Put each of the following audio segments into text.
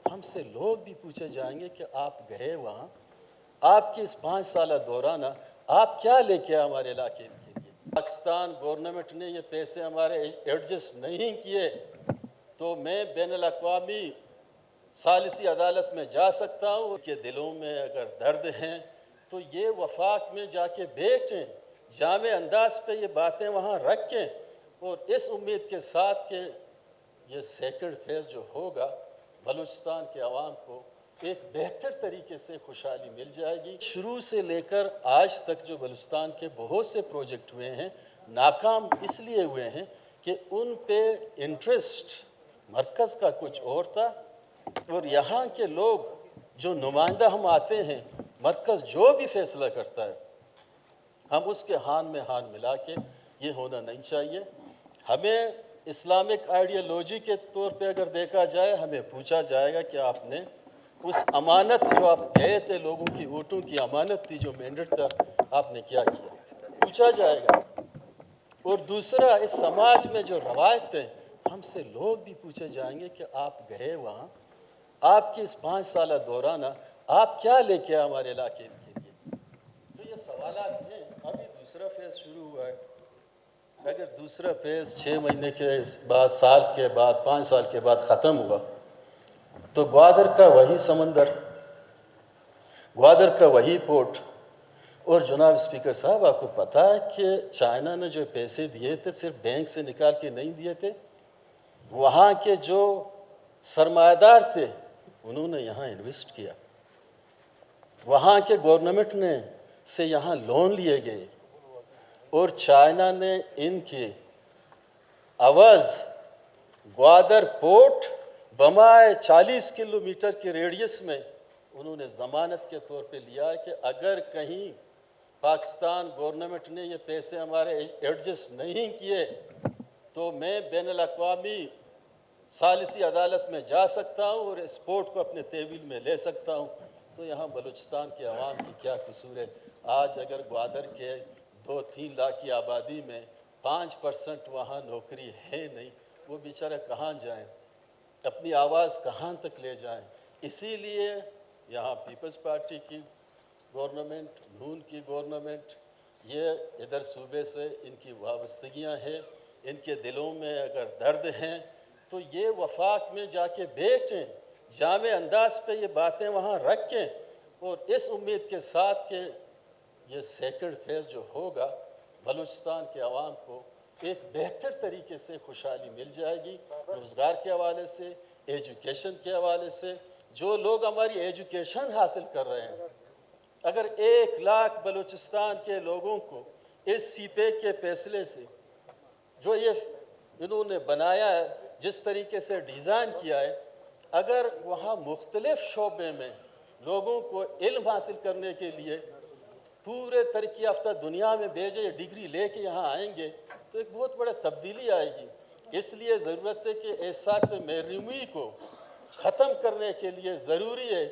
ہم سے لوگ بھی پوچھے جائیں گے کہ آپ گئے وہاں، آپ کی اس 5 سالہ دورانہ آپ کیا لے کے آئے ہمارے علاقے کے لیے؟ پاکستان گورنمنٹ نے یہ پیسے ہمارے ایڈجسٹ نہیں کیے تو میں بین الاقوامی ثالثی عدالت میں جا سکتا ہوں کہ دلوں میں اگر درد ہیں تو یہ وفاق میں جا کے بیٹھیں، جامع انداز پہ یہ باتیں وہاں رکھیں، اور اس امید کے ساتھ کہ یہ سیکنڈ فیز جو ہوگا بلوچستان کے عوام کو ایک بہتر طریقے سے خوشحالی مل جائے گی۔ شروع سے لے کر آج تک جو بلوچستان کے بہت سے پروجیکٹ ہوئے ہیں، ناکام اس لیے ہوئے ہیں کہ ان پہ انٹرسٹ مرکز کا کچھ اور تھا، اور یہاں کے لوگ جو نمائندہ ہم آتے ہیں، مرکز جو بھی فیصلہ کرتا ہے ہم اس کے ہان میں ہان ملا کے، یہ ہونا نہیں چاہیے۔ ہمیں اسلامک آئیڈیالوجی کے طور پہ اگر دیکھا جائے، ہمیں پوچھا جائے گا کہ آپ نے اس امانت جو آپ گئے تھے، لوگوں کی ووٹوں کی امانت تھی جو مینڈیٹ تھا، آپ نے کیا کیا، پوچھا جائے گا۔ اور دوسرا، اس سماج میں جو روایت ہے، ہم سے لوگ بھی پوچھے جائیں گے کہ آپ گئے وہاں، آپ کی اس 5 سالہ دورانہ آپ کیا لے کے آئے ہمارے علاقے کے لیے؟ تو یہ سوالات ہیں۔ ابھی دوسرا فیز شروع ہوا ہے، اگر دوسرا فیز 6 مہینے کے بعد، سال کے بعد، 5 سال کے بعد ختم ہوا تو گوادر کا وہی سمندر، گوادر کا وہی پورٹ، اور جناب اسپیکر صاحب آپ کو پتہ ہے کہ چائنا نے جو پیسے دیے تھے صرف بینک سے نکال کے نہیں دیے تھے، وہاں کے جو سرمایہ دار تھے انہوں نے یہاں انویسٹ کیا، وہاں کے گورنمنٹ نے سے یہاں لون لیے گئے، اور چائنا نے ان کے عوض گوادر پورٹ بمائے 40 کلومیٹر کے ریڈیس میں انہوں نے ضمانت کے طور پہ لیا ہے کہ اگر کہیں پاکستان گورنمنٹ نے یہ پیسے ہمارے ایڈجسٹ نہیں کیے تو میں بین الاقوامی ثالثی عدالت میں جا سکتا ہوں اور اس پورٹ کو اپنے تحویل میں لے سکتا ہوں۔ تو یہاں بلوچستان کے عوام کی کیا قصور ہے؟ آج اگر گوادر کے 2-3 لاکھ کی آبادی میں 5% وہاں نوکری ہے نہیں، وہ بیچارے کہاں جائیں، اپنی آواز کہاں تک لے جائیں؟ اسی لیے یہاں پیپلز پارٹی کی گورنمنٹ، نون کی گورنمنٹ، یہ ادھر صوبے سے ان کی وابستگیاں ہیں، ان کے دلوں میں اگر درد ہیں تو یہ وفاق میں جا کے بیٹھیں، جامع انداز پہ یہ باتیں وہاں رکھیں، اور اس امید کے ساتھ کہ یہ سیکنڈ فیز جو ہوگا بلوچستان کے عوام کو ایک بہتر طریقے سے خوشحالی مل جائے گی، روزگار کے حوالے سے، ایجوکیشن کے حوالے سے۔ جو لوگ ہماری ایجوکیشن حاصل کر رہے ہیں، اگر 1 لاکھ بلوچستان کے لوگوں کو اس سی پے کے فیصلے سے جو یہ انہوں نے بنایا ہے، جس طریقے سے ڈیزائن کیا ہے، اگر وہاں مختلف شعبے میں لوگوں کو علم حاصل کرنے کے لیے پورے ترقی یافتہ دنیا میں بھیجے، ڈگری لے کے یہاں آئیں گے تو ایک بہت بڑا تبدیلی آئے گی۔ اس لیے ضرورت ہے کہ احساس محرومی کو ختم کرنے کے لیے ضروری ہے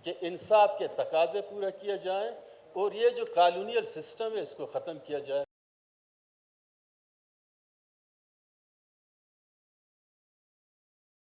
کہ انصاف کے تقاضے پورے کیے جائیں، اور یہ جو کالونیل سسٹم ہے اس کو ختم کیا جائے۔